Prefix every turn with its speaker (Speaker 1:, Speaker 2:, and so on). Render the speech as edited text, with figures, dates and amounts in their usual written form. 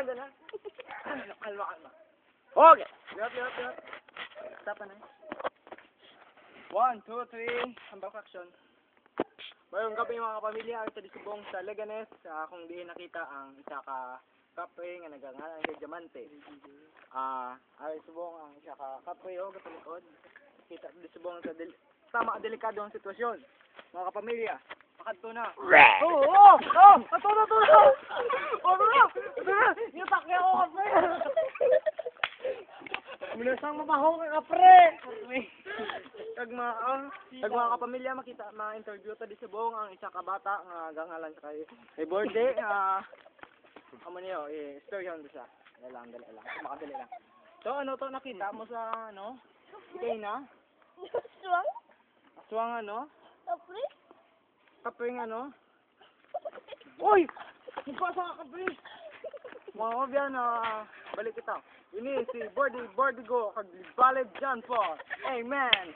Speaker 1: dala. Kalma. Okay. Yup. Stop na. 1, 2, 3. Hambak action. Mayroong gabi mga kapamilya ang Subong sa Leganes. Kung di nakita ang isa ka kapre nga nagangalan kay Diamante. Ay subong ang isa ka kapre o katulikod. Kita di subong sa tama delikado ang sitwasyon. Mga kapamilya, pakadto na. Oo! Ato na! Yutak niya ako kapre! Minasang mabaho ka kapre! Tag mga kapamilya makita ma-interview ta di subong ang isa ka bata nga gangalan sa kay birthday amo niyo story on sa dali lang makadali lang. So ano to nakita mo sa ano? Kay na? Aswang ano? Kapre ano? Oy! Mukha sa kapre! Mga obya na balik kita. Ini si Bordigo kag Balad John Paul. Amen.